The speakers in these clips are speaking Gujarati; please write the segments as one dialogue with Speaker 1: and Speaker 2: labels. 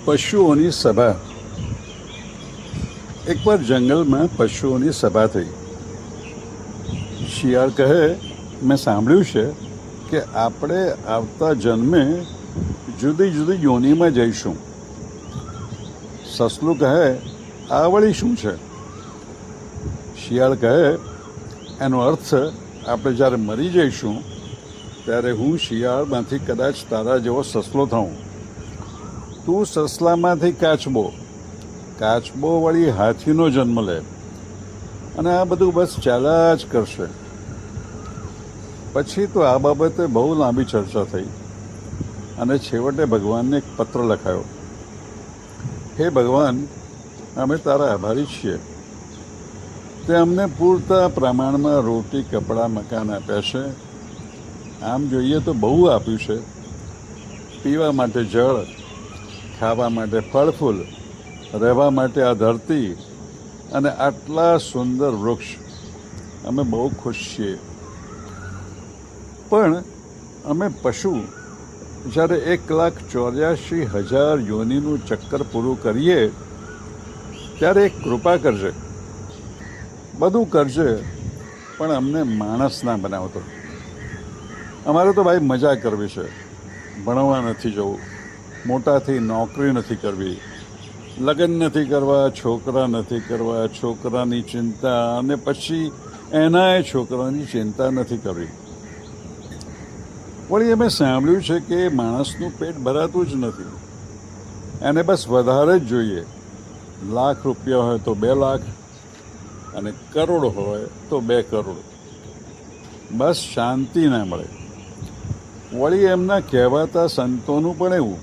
Speaker 1: પશુઓની સભા. એકવાર જંગલમાં પશુઓની સભા થઈ. શિયાળ કહે, મેં સાંભળ્યું છે કે આપણે આવતા જન્મે જુદી જુદી યોનિમાં જઈશું. સસલું કહે, આ વળી શું છે? શિયાળ કહે, એનો અર્થ આપણે જ્યારે મરી જઈશું ત્યારે હું શિયાળમાંથી કદાચ તારા જેવો સસલો થાઉં, તું સસલામાંથી કાચબો, કાચબો વળી હાથીનો જન્મ લે, અને આ બધું બસ ચાલ્યા જ કરશે. પછી તો આ બાબતે બહુ લાંબી ચર્ચા થઈ અને છેવટે ભગવાનને એક પત્ર લખાયો. હે ભગવાન, અમે તારા આભારી છીએ. તે અમને પૂરતા પ્રમાણમાં રોટી, કપડાં, મકાન આપ્યા છે. આમ જોઈએ તો બહુ આપ્યું છે. પીવા માટે જળ, ખાવા માટે ફળ ફૂલ, રહેવા માટે આ ધરતી અને આટલા સુંદર વૃક્ષ. અમે બહુ ખુશ છીએ. પણ અમે પશુ જ્યારે 1,84,000 યોનિનું ચક્કર પૂરું કરીએ ત્યારે એક કૃપા કરજે. બધું કરજે, પણ અમને માણસ ના બનાવતો. અમારે તો ભાઈ મજા કરવી છે. ભણવા નથી જવું, મોટાથી નોકરી નથી કરવી, લગ્ન નથી કરવા, છોકરા નથી કરવા, છોકરાની ચિંતા અને પછી એનાય છોકરાની ચિંતા નથી કરવી. વળી અમે સાંભળ્યું છે કે માણસનું પેટ ભરાતું જ નથી. એને બસ વધારે જ જોઈએ. લાખ રૂપિયા હોય તો 2 લાખ, અને કરોડ હોય તો 2 કરોડ. બસ શાંતિ ના મળે. વળી એમના કહેવાતા સંતોનું પણ એવું,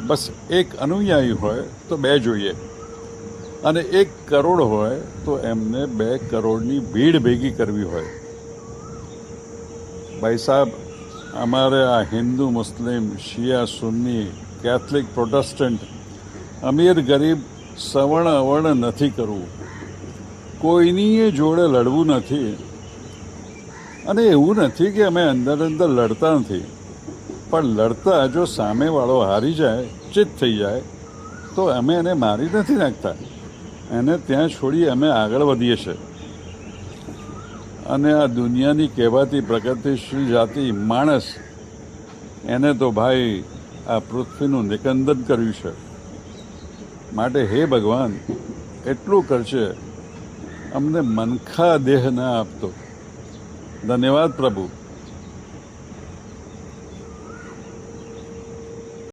Speaker 1: બસ 1 અનુયાયી હોય તો 2 જોઈએ, અને 1 કરોડ હોય તો એમને 2 કરોડની ભીડ ભેગી કરવી હોય. ભાઈ સાહેબ, અમારે આ હિન્દુ, મુસ્લિમ, શિયા, સુન્ની, કેથલિક, પ્રોટેસ્ટન્ટ, અમીર ગરીબ, સવર્ણ અવર્ણ નથી કરવું. કોઈની જોડે લડવું નથી. અને એવું નથી કે અમે અંદર લડતા નથી, પણ લડતા જો સામેવાળો હારી જાય, ચિત્ત થઈ જાય, તો અમે એને મારી નથી નાખતા. એને ત્યાં છોડી અમે આગળ વધીએ છીએ. અને આ દુનિયાની કહેવાતી પ્રગતિશીલ જાતિ માણસ, એને તો ભાઈ આ પૃથ્વીનું નિકંદન કર્યું છે. માટે હે ભગવાન, એટલું કરશે, અમને મનખા દેહ ના આપતો. ધન્યવાદ પ્રભુ.